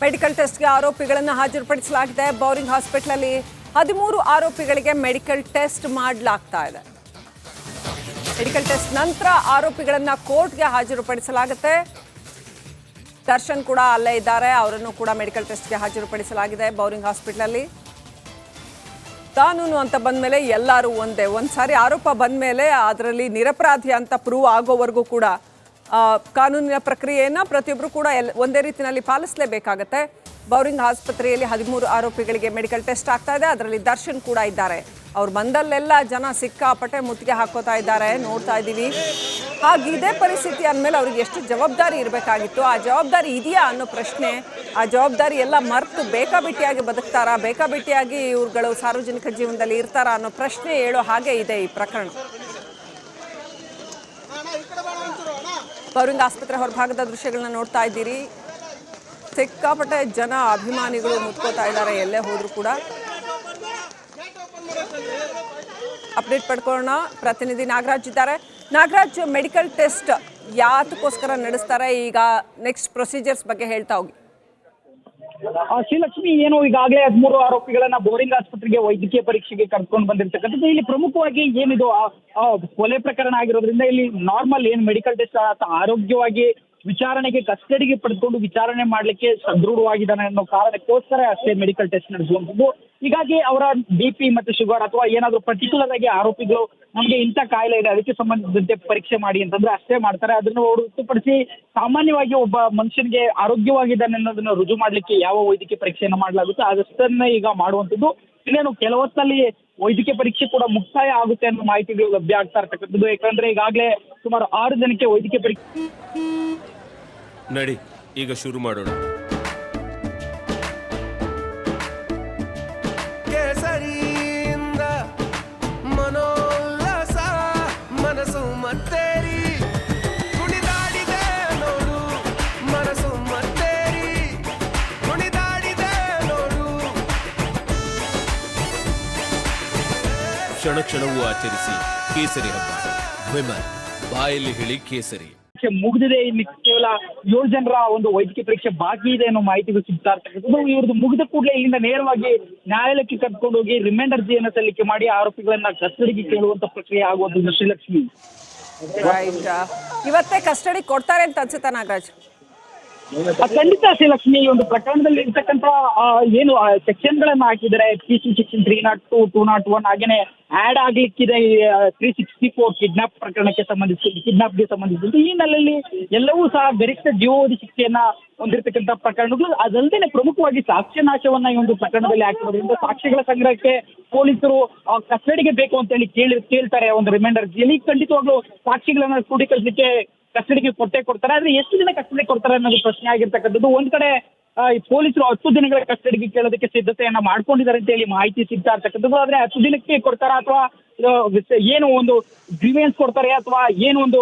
Medical ಟೆಸ್ಟ್ಗೆ ಆರೋಪಿಗಳನ್ನು ಹಾಜರುಪಡಿಸಲಾಗಿದೆ. Bowring ಹಾಸ್ಪಿಟಲಲ್ಲಿ 13 ಆರೋಪಿಗಳಿಗೆ ಮೆಡಿಕಲ್ ಟೆಸ್ಟ್ ಮಾಡಲಾಗ್ತಾ ಇದೆ. ಮೆಡಿಕಲ್ ಟೆಸ್ಟ್ ನಂತರ ಆರೋಪಿಗಳನ್ನು ಕೋರ್ಟ್ಗೆ ಹಾಜರುಪಡಿಸಲಾಗುತ್ತೆ. ದರ್ಶನ್ ಕೂಡ ಅಲ್ಲೇ ಇದ್ದಾರೆ, ಅವರನ್ನು ಕೂಡ ಮೆಡಿಕಲ್ ಟೆಸ್ಟ್ಗೆ ಹಾಜರುಪಡಿಸಲಾಗಿದೆ. ಬೌರಿಂಗ್ ಹಾಸ್ಪಿಟಲಲ್ಲಿ ಕಾನೂನು ಅಂತ ಬಂದಮೇಲೆ ಎಲ್ಲರೂ ಒಂದೇ. ಒಂದ್ಸಾರಿ ಆರೋಪ ಬಂದಮೇಲೆ ಅದರಲ್ಲಿ ನಿರಪರಾಧಿ ಅಂತ ಪ್ರೂವ್ ಆಗೋವರೆಗೂ ಕೂಡ ಕಾನೂನಿನ ಪ್ರಕ್ರಿಯೆಯನ್ನು ಪ್ರತಿಯೊಬ್ಬರು ಕೂಡ ಒಂದೇ ರೀತಿಯಲ್ಲಿ ಪಾಲಿಸಲೇಬೇಕಾಗತ್ತೆ. ಬೌರಿಂಗ್ ಆಸ್ಪತ್ರೆಯಲ್ಲಿ 13 ಆರೋಪಿಗಳಿಗೆ ಮೆಡಿಕಲ್ ಟೆಸ್ಟ್ ಆಗ್ತಾ ಇದೆ. ಅದರಲ್ಲಿ ದರ್ಶನ್ ಕೂಡ ಇದ್ದಾರೆ. ಅವ್ರು ಬಂದಲ್ಲೆಲ್ಲ ಜನ ಸಿಕ್ಕಾಪಟ್ಟೆ ಮುತ್ತಿಗೆ ಹಾಕೋತಾ ಇದ್ದಾರೆ, ನೋಡ್ತಾ ಇದ್ದೀವಿ. ಹಾಗಿದೇ ಪರಿಸ್ಥಿತಿ ಅಂದಮೇಲೆ ಅವ್ರಿಗೆ ಎಷ್ಟು ಜವಾಬ್ದಾರಿ ಇರಬೇಕಾಗಿತ್ತು, ಆ ಜವಾಬ್ದಾರಿ ಇದೆಯಾ ಅನ್ನೋ ಪ್ರಶ್ನೆ. ಆ ಜವಾಬ್ದಾರಿ ಎಲ್ಲ ಮರೆತು ಬೇಕಾಬಿಟ್ಟಿಯಾಗಿ ಬದುಕ್ತಾರಾ, ಬೇಕಾಬಿಟ್ಟಿಯಾಗಿ ಇವ್ರುಗಳು ಸಾರ್ವಜನಿಕ ಜೀವನದಲ್ಲಿ ಇರ್ತಾರಾ ಅನ್ನೋ ಪ್ರಶ್ನೆ ಹೇಳೋ ಹಾಗೆ ಇದೆ ಈ ಪ್ರಕರಣ. ಬೌರಿಂಗ್ ಆಸ್ಪತ್ರೆ ಹೊರಭಾಗದ ದೃಶ್ಯಗಳನ್ನ ನೋಡ್ತಾ ಇದ್ದೀರಿ. ಸಿಕ್ಕಾಪಟ್ಟೆ ಜನ ಅಭಿಮಾನಿಗಳು ಮುತ್ಕೋತಾ ಇದ್ದಾರೆ ಎಲ್ಲೇ ಹೋದ್ರು ಕೂಡ. ಅಪ್ಡೇಟ್ ಪಡ್ಕೊಳ್ಳೋಣ, ಪ್ರತಿನಿಧಿ ನಾಗರಾಜ್ ಇದ್ದಾರೆ. ನಾಗರಾಜ್, ಮೆಡಿಕಲ್ ಟೆಸ್ಟ್ ಯಾತಕ್ಕೋಸ್ಕರ ನಡೆಸ್ತಾರೆ, ಈಗ ನೆಕ್ಸ್ಟ್ ಪ್ರೊಸೀಜರ್ಸ್ ಬಗ್ಗೆ ಹೇಳ್ತಾ ಹೋಗಿ. ಶ್ರೀಲಕ್ಷ್ಮಿ, ಏನು ಈಗಾಗಲೇ 13 ಆರೋಪಿಗಳನ್ನ ಬೌರಿಂಗ್ ಆಸ್ಪತ್ರೆಗೆ ವೈದ್ಯಕೀಯ ಪರೀಕ್ಷೆಗೆ ಕರ್ಕೊಂಡು ಬಂದಿರ್ತಕ್ಕಂಥದ್ದು. ಇಲ್ಲಿ ಪ್ರಮುಖವಾಗಿ ಏನಿದು ಕೊಲೆ ಪ್ರಕರಣ ಆಗಿರೋದ್ರಿಂದ ಇಲ್ಲಿ ನಾರ್ಮಲ್ ಏನು ಮೆಡಿಕಲ್ ಟೆಸ್ಟ್ ಆರೋಗ್ಯವಾಗಿ ವಿಚಾರಣೆಗೆ ಕಸ್ಟಡಿಗೆ ಪಡೆದುಕೊಂಡು ವಿಚಾರಣೆ ಮಾಡಲಿಕ್ಕೆ ಸದೃಢವಾಗಿದ್ದಾನೆ ಅನ್ನೋ ಕಾರಣಕ್ಕೋಸ್ಕರ ಅಷ್ಟೇ ಮೆಡಿಕಲ್ ಟೆಸ್ಟ್ ನಡೆಸುವಂಥದ್ದು. ಹೀಗಾಗಿ ಅವರ BP ಮತ್ತು ಶುಗರ್ ಅಥವಾ ಏನಾದರೂ ಪರ್ಟಿಕ್ಯುಲರ್ ಆಗಿ ಆರೋಪಿಗಳು ನಮಗೆ ಇಂಥ ಕಾಯಿಲೆ ಇದೆ ಅದಕ್ಕೆ ಸಂಬಂಧಿಸಿದಂತೆ ಪರೀಕ್ಷೆ ಮಾಡಿ ಅಂತಂದ್ರೆ ಅಷ್ಟೇ ಮಾಡ್ತಾರೆ. ಅದನ್ನು ಹೊರತುಪಡಿಸಿ ಸಾಮಾನ್ಯವಾಗಿ ಒಬ್ಬ ಮನುಷ್ಯನಿಗೆ ಆರೋಗ್ಯವಾಗಿದ್ದಾನೆ ಅನ್ನೋದನ್ನ ರುಜು ಮಾಡಲಿಕ್ಕೆ ಯಾವ ವೈದ್ಯಕೀಯ ಪರೀಕ್ಷೆಯನ್ನು ಮಾಡಲಾಗುತ್ತೆ ಅದಷ್ಟನ್ನೇ ಈಗ ಮಾಡುವಂಥದ್ದು. ಇನ್ನೇನು ಕೆಲವೊತ್ತಲ್ಲಿ ವೈದ್ಯಕೀಯ ಪರೀಕ್ಷೆ ಕೂಡ ಮುಕ್ತಾಯ ಆಗುತ್ತೆ ಅನ್ನೋ ಮಾಹಿತಿಗಳು ಲಭ್ಯ ಆಗ್ತಾ ಇರ್ತಕ್ಕಂಥದ್ದು. ಯಾಕಂದ್ರೆ ಈಗಾಗಲೇ ಸುಮಾರು 6 ಜನಕ್ಕೆ ವೈದ್ಯಕೀಯ ಪರೀಕ್ಷೆ ನಡಿ ಈಗ ಶುರು ಮಾಡೋಣ. ಕೇಸರಿಯಿಂದ ಮನೋಲ್ಲಾಸ ಮನಸ್ಸು ಮತ್ತೇರಿ ಕುಣಿದಾಡಿದೆ ನೋಡು, ಮನಸ್ಸು ಮತ್ತೇರಿ ಕುಣಿದಾಡಿದೆ ನೋಡು. ಕ್ಷಣ ಕ್ಷಣವೂ ಆಚರಿಸಿ ಕೇಸರಿ ಹಬ್ಬ. ವಿಮಲ್ ಬಾಯಲ್ಲಿ ಹೇಳಿ ಕೇಸರಿ. ಮುಗಿದಿದೆ. ಇಲ್ಲಿ ಕೇವಲ 7 ಜನರ ಒಂದು ವೈದ್ಯಕೀಯ ಪರೀಕ್ಷೆ ಬಾಕಿ ಇದೆ ಅನ್ನೋ ಮಾಹಿತಿಗಳು ಸಿಗ್ತಾ ಇರ್ತಕ್ಕಂಥದ್ದು. ಇವ್ರದ್ದು ಮುಗಿದ ಕೂಡಲೇ ಇಲ್ಲಿಂದ ನೇರವಾಗಿ ನ್ಯಾಯಾಲಯಕ್ಕೆ ಕರ್ಕೊಂಡು ಹೋಗಿ ರಿಮೈಂಡ್ ಅರ್ಜಿಯನ್ನು ಸಲ್ಲಿಕೆ ಮಾಡಿ ಆರೋಪಿಗಳನ್ನ ಕಸ್ಟಡಿಗೆ ಕೇಳುವಂತ ಪ್ರಕ್ರಿಯೆ ಆಗುವಂಥದ್ದು. ಶ್ರೀಲಕ್ಷ್ಮಿ, ಇವತ್ತೇ ಕಸ್ಟಡಿ ಕೊಡ್ತಾರೆ ಅಂತ ಅನ್ಸುತ್ತಾ ನಾಗರಾಜ್? ಖಂಡಿತ ಶ್ರೀಲಕ್ಷ್ಮಿ, ಈ ಒಂದು ಪ್ರಕರಣದಲ್ಲಿ ಇರ್ತಕ್ಕಂಥ ಏನು ಸೆಕ್ಷನ್ ಗಳನ್ನ ಹಾಕಿದ್ದಾರೆ, PC ಸೆಕ್ಷನ್ 302, 201 ಹಾಗೇನೆ ಆಡ್ ಆಗ್ಲಿಕ್ಕಿದೆ 364 ಕಿಡ್ನಾಪ್ ಪ್ರಕರಣಕ್ಕೆ ಸಂಬಂಧಿಸಿದ ಕಿಡ್ನಾಪ್ಗೆ ಸಂಬಂಧಿಸಿದಂತೆ. ಈ ನೆಲೆಯಲ್ಲಿ ಎಲ್ಲವೂ ಸಹ ಗರಿಷ್ಠ ಜೀವಾವಧಿ ಶಿಕ್ಷೆಯನ್ನ ಹೊಂದಿರತಕ್ಕಂಥ ಪ್ರಕರಣಗಳು. ಅದಲ್ಲದೆ ಪ್ರಮುಖವಾಗಿ ಸಾಕ್ಷ್ಯ ನಾಶವನ್ನ ಈ ಒಂದು ಪ್ರಕರಣದಲ್ಲಿ ಹಾಕಿರೋದ್ರಿಂದ ಸಾಕ್ಷ್ಯಗಳ ಸಂಗ್ರಹಕ್ಕೆ ಪೊಲೀಸರು ಕಸ್ಟಡಿಗೆ ಬೇಕು ಅಂತ ಹೇಳಿ ಕೇಳ್ತಾರೆ ಒಂದು ರಿಮೈಂಡ್ ಅರ್ಜಿಯಲ್ಲಿ. ಖಂಡಿತವಾಗ್ಲೂ ಸಾಕ್ಷಿಗಳನ್ನ ಕ್ರೋಢೀಕರಿಸಲಿಕ್ಕೆ ಕಸ್ಟಡಿಗೆ ಕೊಡ್ತಾರೆ. ಆದ್ರೆ ಎಷ್ಟು ದಿನ ಕಸ್ಟಡಿ ಕೊಡ್ತಾರೆ ಅನ್ನೋದು ಪ್ರಶ್ನೆ ಆಗಿರ್ತಕ್ಕಂಥದ್ದು. ಒಂದ್ ಕಡೆ ಪೊಲೀಸರು 10 ದಿನಗಳ ಕಸ್ಟಡಿಗೆ ಕೇಳೋದಕ್ಕೆ ಸಿದ್ಧತೆಯನ್ನ ಮಾಡ್ಕೊಂಡಿದ್ದಾರೆ ಅಂತ ಹೇಳಿ ಮಾಹಿತಿ ಸಿಗ್ತಾ ಇರ್ತಕ್ಕಂಥದ್ದು. ಆದ್ರೆ 10 ದಿನಕ್ಕೆ ಕೊಡ್ತಾರಾ ಅಥವಾ ಏನು ಒಂದು ಗ್ರೀವೆನ್ಸ್ ಕೊಡ್ತಾರೆ ಅಥವಾ ಏನು ಒಂದು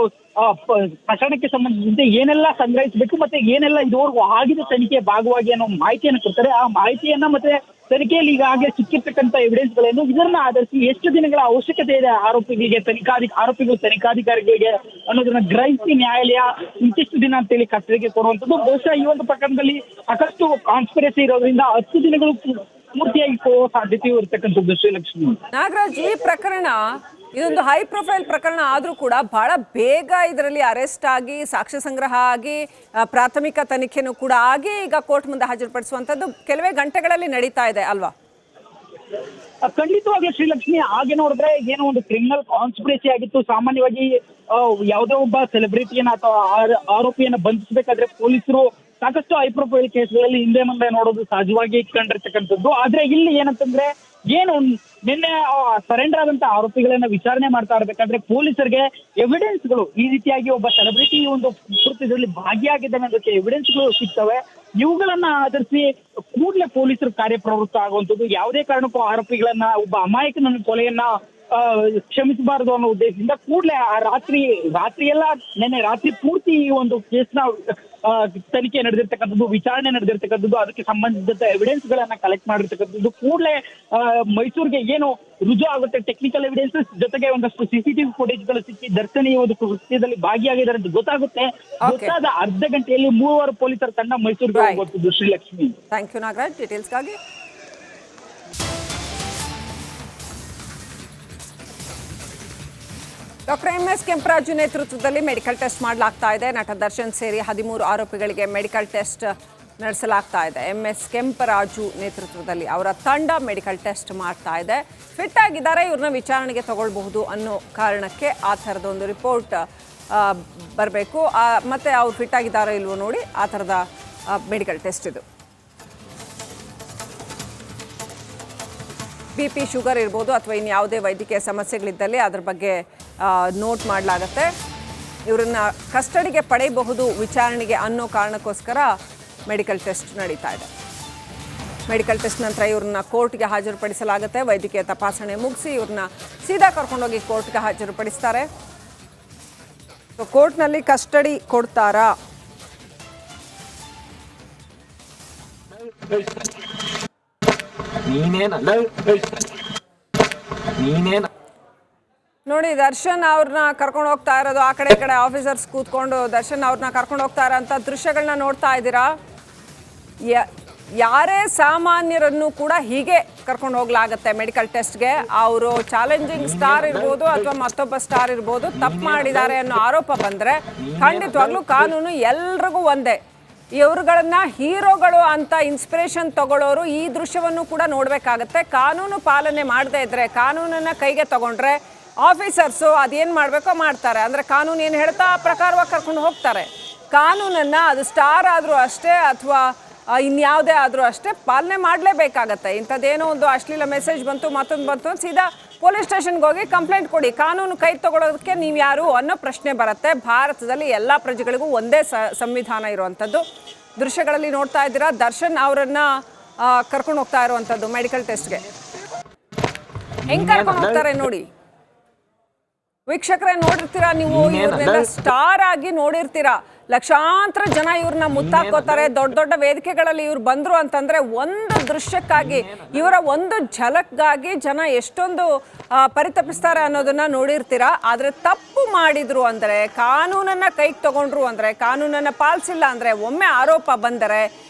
ಪ್ರಕರಣಕ್ಕೆ ಸಂಬಂಧಿಸಿದಂತೆ ಏನೆಲ್ಲ ಸಂಗ್ರಹಿಸಬೇಕು ಮತ್ತೆ ಏನೆಲ್ಲ ಇದುವರೆಗೂ ಆಗಿದೆ ತನಿಖೆ ಭಾಗವಾಗಿ ಅನ್ನೋ ಮಾಹಿತಿಯನ್ನು ಕೊಡ್ತಾರೆ. ಆ ಮಾಹಿತಿಯನ್ನ ಮತ್ತೆ ತನಿಖೆಯಲ್ಲಿ ಈಗಾಗಲೇ ಸಿಕ್ಕಿರ್ತಕ್ಕಂಥ ಎವಿಡೆನ್ಸ್ ಗಳೇನು ಇದನ್ನ ಆಧರಿಸಿ ಎಷ್ಟು ದಿನಗಳ ಅವಶ್ಯಕತೆ ಇದೆ ಆರೋಪಿಗಳು ತನಿಖಾಧಿಕಾರಿಗಳಿಗೆ ಅನ್ನೋದನ್ನ ಗ್ರಹಿಸಿ ನ್ಯಾಯಾಲಯ ಇಂತಿಷ್ಟು ದಿನ ಅಂತೇಳಿ ಕಸ್ಟಡಿಗೆ ಕೊಡುವಂಥದ್ದು. ಬಹುಶಃ ಈ ಒಂದು ಪ್ರಕರಣದಲ್ಲಿ ಸಾಕಷ್ಟು ಕಾನ್ಸ್ಪಿರಸಿ ಇರೋದ್ರಿಂದ 10 ದಿನಗಳು ಪೂರ್ತಿಯಾಗಿ ಕೊಡುವ ಸಾಧ್ಯತೆಯೂ ಇರ್ತಕ್ಕಂಥದ್ದು. ಶ್ರೀಲಕ್ಷ್ಮಿ, ನಾಗರಾಜ್, ಈ ಪ್ರಕರಣ ಇದೊಂದು ಹೈ ಪ್ರೊಫೈಲ್ ಪ್ರಕರಣ ಆದ್ರೂ ಕೂಡ ಬಹಳ ಬೇಗ ಇದರಲ್ಲಿ ಅರೆಸ್ಟ್ ಆಗಿ ಸಾಕ್ಷ್ಯ ಸಂಗ್ರಹ ಆಗಿ ಪ್ರಾಥಮಿಕ ತನಿಖೆನೂ ಕೂಡ ಆಗಿ ಈಗ ಕೋರ್ಟ್ ಮುಂದೆ ಹಾಜರುಪಡಿಸುವಂತದ್ದು ಕೆಲವೇ ಗಂಟೆಗಳಲ್ಲಿ ನಡೀತಾ ಇದೆ ಅಲ್ವಾ? ಖಂಡಿತವಾಗಿ ಶ್ರೀಲಕ್ಷ್ಮಿ, ಹಾಗೆ ನೋಡಿದ್ರೆ ಏನೋ ಒಂದು ಕ್ರಿಮಿನಲ್ ಕಾನ್ಸ್ಪಿರಸಿ ಆಗಿತ್ತು. ಸಾಮಾನ್ಯವಾಗಿ ಯಾವುದೋ ಒಬ್ಬ ಸೆಲೆಬ್ರಿಟಿಯನ್ನ ಅಥವಾ ಆರೋಪಿಯನ್ನ ಬಂಧಿಸಬೇಕಾದ್ರೆ ಪೊಲೀಸರು ಸಾಕಷ್ಟು ಹೈ ಪ್ರೊಫೈಲ್ ಕೇಸ್ಗಳಲ್ಲಿ ಹಿಂದೆ ಮುಂದೆ ನೋಡೋದು ಸಹಜವಾಗಿ ಕಂಡಿರ್ತಕ್ಕಂಥದ್ದು. ಆದ್ರೆ ಇಲ್ಲಿ ಏನಂತಂದ್ರೆ ಏನು ನಿನ್ನೆ ಸರೆಂಡರ್ ಆದಂತ ಆರೋಪಿಗಳನ್ನ ವಿಚಾರಣೆ ಮಾಡ್ತಾ ಇರ್ಬೇಕಾದ್ರೆ ಪೊಲೀಸರಿಗೆ ಎವಿಡೆನ್ಸ್ಗಳು ಈ ರೀತಿಯಾಗಿ ಒಬ್ಬ ಸೆಲೆಬ್ರಿಟಿ ಒಂದು ಕೃತ್ಯದಲ್ಲಿ ಭಾಗಿಯಾಗಿದ್ದಾನೆ ಅನ್ನೋದಕ್ಕೆ ಎವಿಡೆನ್ಸ್ಗಳು ಸಿಗ್ತವೆ. ಇವುಗಳನ್ನ ಆಧರಿಸಿ ಕೂಡಲೇ ಪೊಲೀಸರು ಕಾರ್ಯಪ್ರವೃತ್ತ ಆಗುವಂಥದ್ದು. ಯಾವುದೇ ಕಾರಣಕ್ಕೂ ಆರೋಪಿಗಳನ್ನ ಒಬ್ಬ ಅಮಾಯಕನ ಕೊಲೆಯನ್ನ ಕ್ಷಮಿಸಬಾರದು ಅನ್ನೋ ಉದ್ದೇಶದಿಂದ ಕೂಡಲೇ ಆ ರಾತ್ರಿ ಎಲ್ಲ ನೆನ್ನೆ ರಾತ್ರಿ ಪೂರ್ತಿ ಈ ಒಂದು ಕೇಸ್ನ ತನಿಖೆ ನಡೆದಿರ್ತಕ್ಕಂಥದ್ದು, ವಿಚಾರಣೆ ನಡೆದಿರ್ತಕ್ಕಂಥದ್ದು, ಅದಕ್ಕೆ ಸಂಬಂಧಿಸಿದ ಎವಿಡೆನ್ಸ್ ಗಳನ್ನ ಕಲೆಕ್ಟ್ ಮಾಡಿರ್ತಕ್ಕಂಥದ್ದು. ಕೂಡಲೇ ಮೈಸೂರಿಗೆ ಏನು ರುಜು ಆಗುತ್ತೆ ಟೆಕ್ನಿಕಲ್ ಎವಿಡೆನ್ಸಸ್ ಜೊತೆಗೆ ಒಂದಷ್ಟು CCTV ಫುಟೇಜ್ ಗಳು ಸಿಕ್ಕಿ ದರ್ಶನ್ ಈ ಒಂದು ಕೃತ್ಯದಲ್ಲಿ ಭಾಗಿಯಾಗಿದ್ದಾರೆ ಅಂತ ಗೊತ್ತಾಗುತ್ತೆ. ಗೊತ್ತಾದ ಅರ್ಧ ಗಂಟೆಯಲ್ಲಿ 3 ಪೊಲೀಸರ ತಂಡ ಮೈಸೂರಿಗೆ ಹೋಗುತ್ತಿದ್ದು. ಶ್ರೀಲಕ್ಷ್ಮಿ, ಥ್ಯಾಂಕ್ ಯು ನಾಗರಾಜ್ ಡೀಟೇಲ್ಸ್ಗಾಗಿ. ಡಾಕ್ಟರ್ MS ಕೆಂಪರಾಜು ನೇತೃತ್ವದಲ್ಲಿ ಮೆಡಿಕಲ್ ಟೆಸ್ಟ್ ಮಾಡಲಾಗ್ತಾ ಇದೆ. ನಟ ದರ್ಶನ್ ಸೇರಿ 13 ಆರೋಪಿಗಳಿಗೆ ಮೆಡಿಕಲ್ ಟೆಸ್ಟ್ ನಡೆಸಲಾಗ್ತಾ ಇದೆ. MS ಕೆಂಪರಾಜು ನೇತೃತ್ವದಲ್ಲಿ ಅವರ ತಂಡ ಮೆಡಿಕಲ್ ಟೆಸ್ಟ್ ಮಾಡ್ತಾ ಇದೆ. ಫಿಟ್ ಆಗಿದ್ದಾರೆ, ಇವ್ರನ್ನ ವಿಚಾರಣೆಗೆ ತಗೊಳ್ಬಹುದು ಅನ್ನೋ ಕಾರಣಕ್ಕೆ ಆ ಥರದೊಂದು ರಿಪೋರ್ಟ್ ಬರಬೇಕು. ಮತ್ತೆ ಅವ್ರು ಫಿಟ್ ಆಗಿದ್ದಾರೋ ಇಲ್ವೋ ನೋಡಿ ಆ ಥರದ ಮೆಡಿಕಲ್ ಟೆಸ್ಟ್ ಇದು. BP, ಶುಗರ್ ಇರ್ಬೋದು ಅಥವಾ ಇನ್ಯಾವುದೇ ವೈದ್ಯಕೀಯ ಸಮಸ್ಯೆಗಳಿದ್ದಲ್ಲಿ ಅದ್ರ ಬಗ್ಗೆ ನೋಟ್ ಮಾಡಲಾಗತ್ತೆ. ಇವರನ್ನ ಕಸ್ಟಡಿಗೆ ಪಡೆಯಬಹುದು ವಿಚಾರಣೆಗೆ ಅನ್ನೋ ಕಾರಣಕ್ಕೋಸ್ಕರ ಮೆಡಿಕಲ್ ಟೆಸ್ಟ್ ನಡೀತಾ ಇದೆ. ಮೆಡಿಕಲ್ ಟೆಸ್ಟ್ ನಂತರ ಇವ್ರನ್ನ ಕೋರ್ಟ್ಗೆ ಹಾಜರುಪಡಿಸಲಾಗುತ್ತೆ. ವೈದ್ಯಕೀಯ ತಪಾಸಣೆ ಮುಗಿಸಿ ಇವ್ರನ್ನ ಸೀದಾ ಕರ್ಕೊಂಡೋಗಿ ಕೋರ್ಟ್ಗೆ ಹಾಜರುಪಡಿಸ್ತಾರೆ. ಕೋರ್ಟ್ನಲ್ಲಿ ಕಸ್ಟಡಿ ಕೊಡ್ತಾರಾ? ನೋಡಿ, ದರ್ಶನ್ ಅವ್ರನ್ನ ಕರ್ಕೊಂಡು ಹೋಗ್ತಾ ಇರೋದು, ಆ ಕಡೆ ಈ ಕಡೆ ಆಫೀಸರ್ಸ್ ಕೂತ್ಕೊಂಡು ದರ್ಶನ್ ಅವ್ರನ್ನ ಕರ್ಕೊಂಡು ಹೋಗ್ತಾ ಇರೋಂಥ ದೃಶ್ಯಗಳನ್ನ ನೋಡ್ತಾ ಇದ್ದೀರಾ. ಯಾರೇ ಸಾಮಾನ್ಯರನ್ನು ಕೂಡ ಹೀಗೆ ಕರ್ಕೊಂಡು ಹೋಗ್ಲಾಗತ್ತೆ ಮೆಡಿಕಲ್ ಟೆಸ್ಟ್ಗೆ. ಅವರು ಚಾಲೆಂಜಿಂಗ್ ಸ್ಟಾರ್ ಇರ್ಬೋದು ಅಥವಾ ಮತ್ತೊಬ್ಬ ಸ್ಟಾರ್ ಇರ್ಬೋದು, ತಪ್ಪು ಮಾಡಿದ್ದಾರೆ ಅನ್ನೋ ಆರೋಪ ಬಂದರೆ ಖಂಡಿತವಾಗ್ಲೂ ಕಾನೂನು ಎಲ್ರಿಗೂ ಒಂದೇ. ಇವ್ರುಗಳನ್ನ ಹೀರೋಗಳು ಅಂತ ಇನ್ಸ್ಪಿರೇಷನ್ ತಗೊಳ್ಳೋರು ಈ ದೃಶ್ಯವನ್ನು ಕೂಡ ನೋಡಬೇಕಾಗತ್ತೆ. ಕಾನೂನು ಪಾಲನೆ ಮಾಡದೇ ಇದ್ರೆ, ಕಾನೂನನ್ನು ಕೈಗೆ ತಗೊಂಡ್ರೆ ಆಫೀಸರ್ಸು ಅದೇನು ಮಾಡಬೇಕೋ ಮಾಡ್ತಾರೆ. ಅಂದರೆ ಕಾನೂನು ಏನು ಹೇಳ್ತಾ ಆ ಪ್ರಕಾರವಾಗಿ ಕರ್ಕೊಂಡು ಹೋಗ್ತಾರೆ. ಕಾನೂನನ್ನು ಅದು ಸ್ಟಾರ್ ಆದರೂ ಅಷ್ಟೇ ಅಥವಾ ಇನ್ಯಾವುದೇ ಆದರೂ ಅಷ್ಟೇ ಪಾಲನೆ ಮಾಡಲೇಬೇಕಾಗತ್ತೆ. ಇಂಥದ್ದೇನೋ ಒಂದು ಅಶ್ಲೀಲ ಮೆಸೇಜ್ ಬಂತು, ಮತ್ತೊಂದು ಬಂತು, ಸೀದಾ ಪೊಲೀಸ್ ಸ್ಟೇಷನ್ಗೆ ಹೋಗಿ ಕಂಪ್ಲೇಂಟ್ ಕೊಡಿ. ಕಾನೂನು ಕೈ ತಗೊಳ್ಳೋದಕ್ಕೆ ನೀವು ಯಾರು ಅನ್ನೋ ಪ್ರಶ್ನೆ ಬರುತ್ತೆ. ಭಾರತದಲ್ಲಿ ಎಲ್ಲ ಪ್ರಜೆಗಳಿಗೂ ಒಂದೇ ಸಂವಿಧಾನ ಇರುವಂಥದ್ದು. ದೃಶ್ಯಗಳಲ್ಲಿ ನೋಡ್ತಾ ಇದ್ದೀರಾ, ದರ್ಶನ್ ಅವರನ್ನು ಕರ್ಕೊಂಡು ಹೋಗ್ತಾ ಇರುವಂಥದ್ದು ಮೆಡಿಕಲ್ ಟೆಸ್ಟ್ಗೆ. ಹೆಂಗೆ ಕರ್ಕೊಂಡು ಹೋಗ್ತಾರೆ ನೋಡಿ ವೀಕ್ಷಕರೇ, ನೋಡಿರ್ತೀರಾ ನೀವು. ಇವ್ರನ್ನೆಲ್ಲ ಸ್ಟಾರ್ ಆಗಿ ನೋಡಿರ್ತೀರಾ. ಲಕ್ಷಾಂತರ ಜನ ಇವ್ರನ್ನ ಮುತ್ತಾಕೋತಾರೆ. ದೊಡ್ಡ ದೊಡ್ಡ ವೇದಿಕೆಗಳಲ್ಲಿ ಇವ್ರು ಬಂದ್ರು ಅಂತಂದ್ರೆ ಒಂದು ದೃಶ್ಯಕ್ಕಾಗಿ, ಇವರ ಒಂದು ಝಲಕ್ಗಾಗಿ ಜನ ಎಷ್ಟೊಂದು ಪರಿತಪಿಸ್ತಾರೆ ಅನ್ನೋದನ್ನ ನೋಡಿರ್ತೀರಾ. ಆದ್ರೆ ತಪ್ಪು ಮಾಡಿದ್ರು ಅಂದ್ರೆ, ಕಾನೂನನ್ನ ಕೈಗೆ ತಗೊಂಡ್ರು ಅಂದ್ರೆ, ಕಾನೂನನ್ನ ಪಾಲಿಸಿಲ್ಲ ಅಂದ್ರೆ, ಒಮ್ಮೆ ಆರೋಪ ಬಂದರೆ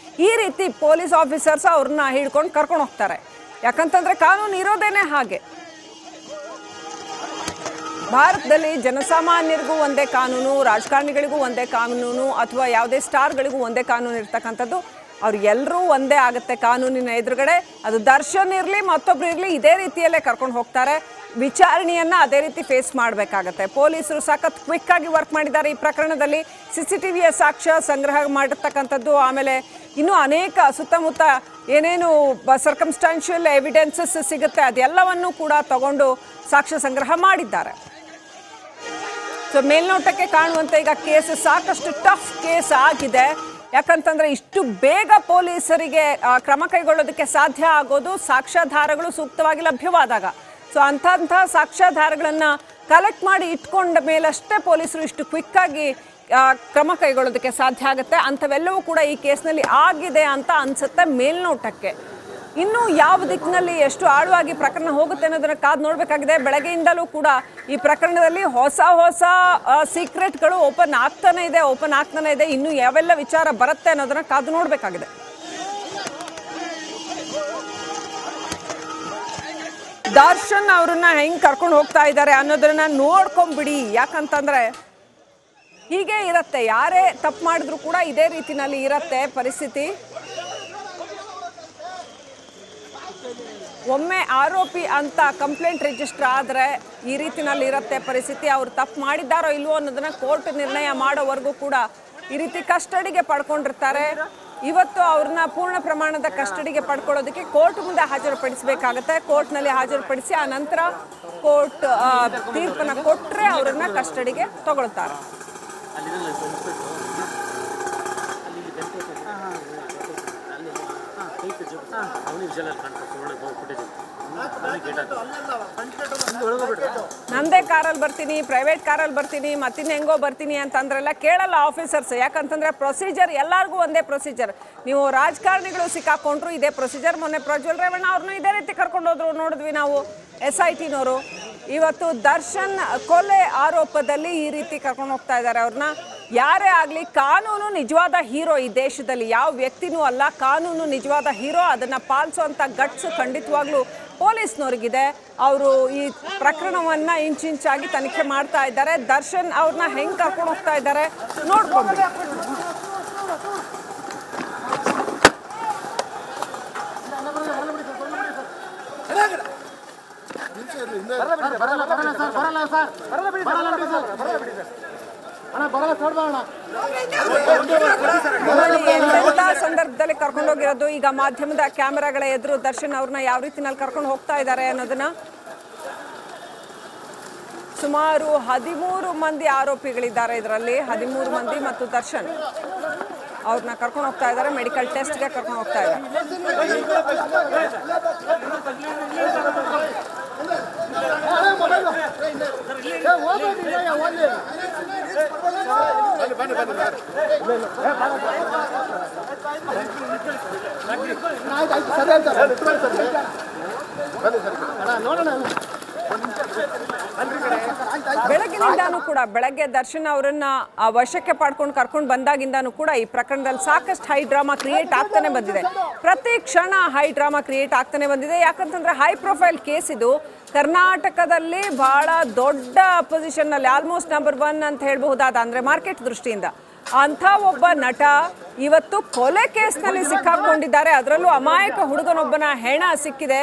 ಈ ರೀತಿ ಪೊಲೀಸ್ ಆಫೀಸರ್ಸ್ ಅವ್ರನ್ನ ಹಿಡ್ಕೊಂಡು ಕರ್ಕೊಂಡು ಹೋಗ್ತಾರೆ. ಯಾಕಂತಂದ್ರೆ ಕಾನೂನು ಇರೋದೇನೆ ಹಾಗೆ. ಭಾರತದಲ್ಲಿ ಜನಸಾಮಾನ್ಯರಿಗೂ ಒಂದೇ ಕಾನೂನು, ರಾಜಕಾರಣಿಗಳಿಗೂ ಒಂದೇ ಕಾನೂನು, ಅಥವಾ ಯಾವುದೇ ಸ್ಟಾರ್ಗಳಿಗೂ ಒಂದೇ ಕಾನೂನು ಇರ್ತಕ್ಕಂಥದ್ದು. ಅವ್ರು ಎಲ್ಲರೂ ಒಂದೇ ಆಗುತ್ತೆ ಕಾನೂನಿನ ಎದುರುಗಡೆ. ಅದು ದರ್ಶನ್ ಇರಲಿ ಮತ್ತೊಬ್ರು ಇರಲಿ, ಇದೇ ರೀತಿಯಲ್ಲೇ ಕರ್ಕೊಂಡು ಹೋಗ್ತಾರೆ. ವಿಚಾರಣೆಯನ್ನು ಅದೇ ರೀತಿ ಫೇಸ್ ಮಾಡಬೇಕಾಗತ್ತೆ. ಪೊಲೀಸರು ಸಖತ್ ಕ್ವಿಕ್ ಆಗಿ ವರ್ಕ್ ಮಾಡಿದ್ದಾರೆ ಈ ಪ್ರಕರಣದಲ್ಲಿ. CCTVಯ ಸಾಕ್ಷ್ಯ ಸಂಗ್ರಹ ಮಾಡಿರ್ತಕ್ಕಂಥದ್ದು, ಆಮೇಲೆ ಇನ್ನೂ ಅನೇಕ ಸುತ್ತಮುತ್ತ ಏನೇನು ಸರ್ಕಮ್ಸ್ಟಾನ್ಷಿಯಲ್ ಎವಿಡೆನ್ಸಸ್ ಸಿಗುತ್ತೆ ಅದೆಲ್ಲವನ್ನು ಕೂಡ ತಗೊಂಡು ಸಾಕ್ಷ್ಯ ಸಂಗ್ರಹ ಮಾಡಿದ್ದಾರೆ. ಸೊ ಮೇಲ್ನೋಟಕ್ಕೆ ಕಾಣುವಂತೆ ಈಗ ಕೇಸ್ ಸಾಕಷ್ಟು ಟಫ್ ಕೇಸ್ ಆಗಿದೆ. ಯಾಕಂತಂದ್ರೆ ಇಷ್ಟು ಬೇಗ ಪೊಲೀಸರಿಗೆ ಕ್ರಮ ಕೈಗೊಳ್ಳೋದಕ್ಕೆ ಸಾಧ್ಯ ಆಗೋದು ಸಾಕ್ಷ್ಯಾಧಾರಗಳು ಸೂಕ್ತವಾಗಿ ಲಭ್ಯವಾದಾಗ. ಸೊ ಅಂಥ ಸಾಕ್ಷ್ಯಾಧಾರಗಳನ್ನು ಕಲೆಕ್ಟ್ ಮಾಡಿ ಇಟ್ಕೊಂಡ ಮೇಲಷ್ಟೇ ಪೊಲೀಸರು ಇಷ್ಟು ಕ್ವಿಕ್ ಆಗಿ ಕ್ರಮ ಕೈಗೊಳ್ಳೋದಕ್ಕೆ ಸಾಧ್ಯ ಆಗುತ್ತೆ. ಅಂಥವೆಲ್ಲವೂ ಕೂಡ ಈ ಕೇಸ್ನಲ್ಲಿ ಆಗಿದೆ ಅಂತ ಅನ್ಸುತ್ತೆ ಮೇಲ್ನೋಟಕ್ಕೆ. ಇನ್ನು ಯಾವ ದಿಕ್ಕಿನಲ್ಲಿ ಎಷ್ಟು ಆಳವಾಗಿ ಪ್ರಕರಣ ಹೋಗುತ್ತೆ ಅನ್ನೋದನ್ನ ಕಾದು ನೋಡಬೇಕಾಗಿದೆ. ಬೆಳಗ್ಗೆಯಿಂದಲೂ ಕೂಡ ಈ ಪ್ರಕರಣದಲ್ಲಿ ಹೊಸ ಸೀಕ್ರೆಟ್ಗಳು ಓಪನ್ ಆಗ್ತಾನೆ ಇದೆ. ಇನ್ನು ಯಾವೆಲ್ಲ ವಿಚಾರ ಬರುತ್ತೆ ಅನ್ನೋದನ್ನ ಕಾದು ನೋಡಬೇಕಾಗಿದೆ. ದರ್ಶನ್ ಅವ್ರನ್ನ ಹೆಂಗ್ ಕರ್ಕೊಂಡು ಹೋಗ್ತಾ ಇದ್ದಾರೆ ಅನ್ನೋದನ್ನ ನೋಡ್ಕೊಂಡ್ಬಿಡಿ. ಯಾಕಂತಂದ್ರೆ ಹೀಗೆ ಇರುತ್ತೆ, ಯಾರೇ ತಪ್ಪು ಮಾಡಿದ್ರು ಕೂಡ ಇದೇ ರೀತಿನಲ್ಲಿ ಇರುತ್ತೆ ಪರಿಸ್ಥಿತಿ. ಒಮ್ಮೆ ಆರೋಪಿ ಅಂತ ಕಂಪ್ಲೇಂಟ್ ರಿಜಿಸ್ಟರ್ ಆದರೆ ಈ ರೀತಿನಲ್ಲಿ ಇರುತ್ತೆ ಪರಿಸ್ಥಿತಿ. ಅವ್ರು ತಪ್ಪು ಮಾಡಿದ್ದಾರೋ ಇಲ್ವೋ ಅನ್ನೋದನ್ನ ಕೋರ್ಟ್ ನಿರ್ಣಯ ಮಾಡೋವರೆಗೂ ಕೂಡ ಈ ರೀತಿ ಕಸ್ಟಡಿಗೆ ಪಡ್ಕೊಂಡಿರ್ತಾರೆ. ಇವತ್ತು ಅವ್ರನ್ನ ಪೂರ್ಣ ಪ್ರಮಾಣದ ಕಸ್ಟಡಿಗೆ ಪಡ್ಕೊಳ್ಳೋದಕ್ಕೆ ಕೋರ್ಟ್ ಮುಂದೆ ಹಾಜರುಪಡಿಸಬೇಕಾಗತ್ತೆ. ಕೋರ್ಟ್ನಲ್ಲಿ ಹಾಜರುಪಡಿಸಿ ಆ ನಂತರ ಕೋರ್ಟ್ ತೀರ್ಪನ್ನು ಕೊಟ್ಟರೆ ಅವರನ್ನ ಕಸ್ಟಡಿಗೆ ತಗೊಳ್ತಾರೆ. ನಂದೇ ಕಾರಲ್ಲಿ ಬರ್ತೀನಿ, ಪ್ರೈವೇಟ್ ಕಾರಲ್ಲಿ ಬರ್ತೀನಿ, ಮತ್ತಿನ್ನ ಹೆಂಗೋ ಬರ್ತೀನಿ ಅಂತಂದ್ರೆಲ್ಲ ಕೇಳಲ್ಲ ಆಫೀಸರ್ಸ್. ಯಾಕಂತಂದ್ರೆ ಪ್ರೊಸೀಜರ್ ಎಲ್ಲರಿಗೂ ಒಂದೇ ಪ್ರೊಸೀಜರ್. ನೀವು ರಾಜಕಾರಣಿಗಳು ಸಿಕ್ಕಾಕೊಂಡ್ರು ಇದೇ ಪ್ರೊಸೀಜರ್. ಮೊನ್ನೆ ಪ್ರಜ್ವಲ್ ರೇವಣ್ಣ ಅವ್ರನ್ನೂ ಇದೇ ರೀತಿ ಕರ್ಕೊಂಡು ಹೋದ್ರು, ನೋಡಿದ್ವಿ ನಾವು. SITನವರು ಇವತ್ತು ದರ್ಶನ್ ಕೊಲೆ ಆರೋಪದಲ್ಲಿ ಈ ರೀತಿ ಕರ್ಕೊಂಡು ಹೋಗ್ತಾ ಇದ್ದಾರೆ ಅವ್ರನ್ನ. ಯಾರೇ ಆಗಲಿ ಕಾನೂನು ನಿಜವಾದ ಹೀರೋ ಈ ದೇಶದಲ್ಲಿ, ಯಾವ ವ್ಯಕ್ತಿನೂ ಅಲ್ಲ. ಕಾನೂನು ನಿಜವಾದ ಹೀರೋ, ಅದನ್ನು ಪಾಲಿಸುವಂಥ ಗಟ್ಸ್ ಖಂಡಿತವಾಗ್ಲೂ ಪೊಲೀಸ್ನವ್ರಿಗಿದೆ. ಅವರು ಈ ಪ್ರಕರಣವನ್ನು ಇಂಚಿಂಚಾಗಿ ತನಿಖೆ ಮಾಡ್ತಾ ಇದ್ದಾರೆ. ದರ್ಶನ್ ಅವ್ರನ್ನ ಹೆಂಗೆ ಕರ್ಕೊಂಡು ಹೋಗ್ತಾ ಇದ್ದಾರೆ ನೋಡ್ಕೊಂಡು. ಸಂದರ್ಭದಲ್ಲಿ ಕರ್ಕೊಂಡೋಗಿರೋದು. ಈಗ ಮಾಧ್ಯಮದ ಕ್ಯಾಮೆರಾಗಳ ಎದುರು ದರ್ಶನ್ ಅವ್ರನ್ನ ಯಾವ ರೀತಿನಲ್ಲಿ ಕರ್ಕೊಂಡು ಹೋಗ್ತಾ ಇದ್ದಾರೆ ಅನ್ನೋದನ್ನ. ಸುಮಾರು 13 ಮಂದಿ ಆರೋಪಿಗಳಿದ್ದಾರೆ ಇದರಲ್ಲಿ, 13 ಮಂದಿ ಮತ್ತು ದರ್ಶನ್ ಅವ್ರನ್ನ ಕರ್ಕೊಂಡು ಹೋಗ್ತಾ ಇದ್ದಾರೆ. ಮೆಡಿಕಲ್ ಟೆಸ್ಟ್ಗೆ ಕರ್ಕೊಂಡು ಹೋಗ್ತಾ ಇದ್ದಾರೆ. ಬೆಳಗ್ಗಿನಿಂದಾನು ಕೂಡ, ಬೆಳಗ್ಗೆ ದರ್ಶನ್ ಅವರನ್ನ ವಶಕ್ಕೆ ಪಡ್ಕೊಂಡು ಕರ್ಕೊಂಡು ಬಂದಾಗಿಂದಾನು ಕೂಡ ಈ ಪ್ರಕರಣದಲ್ಲಿ ಸಾಕಷ್ಟು ಹೈ ಡ್ರಾಮಾ ಕ್ರಿಯೇಟ್ ಆಗ್ತಾನೆ ಬಂದಿದೆ. ಪ್ರತಿ ಕ್ಷಣ ಹೈ ಡ್ರಾಮಾ ಕ್ರಿಯೇಟ್ ಆಗ್ತಾನೆ ಬಂದಿದೆ. ಯಾಕಂತಂದ್ರೆ ಹೈ ಪ್ರೊಫೈಲ್ ಕೇಸ್ ಇದು. ಕರ್ನಾಟಕದಲ್ಲಿ ಬಹಳ ದೊಡ್ಡ ಪೊಸಿಷನ್ನಲ್ಲಿ, ಆಲ್ಮೋಸ್ಟ್ ನಂಬರ್ 1 ಅಂತ ಹೇಳಬಹುದಾದ, ಅಂದರೆ ಮಾರ್ಕೆಟ್ ದೃಷ್ಟಿಯಿಂದ ಅಂಥ ಒಬ್ಬ ನಟ ಇವತ್ತು ಕೊಲೆ ಕೇಸ್ನಲ್ಲಿ ಸಿಕ್ಕಾಕೊಂಡಿದ್ದಾರೆ. ಅದರಲ್ಲೂ ಅಮಾಯಕ ಹುಡುಗನೊಬ್ಬನ ಹೆಣ ಸಿಕ್ಕಿದೆ.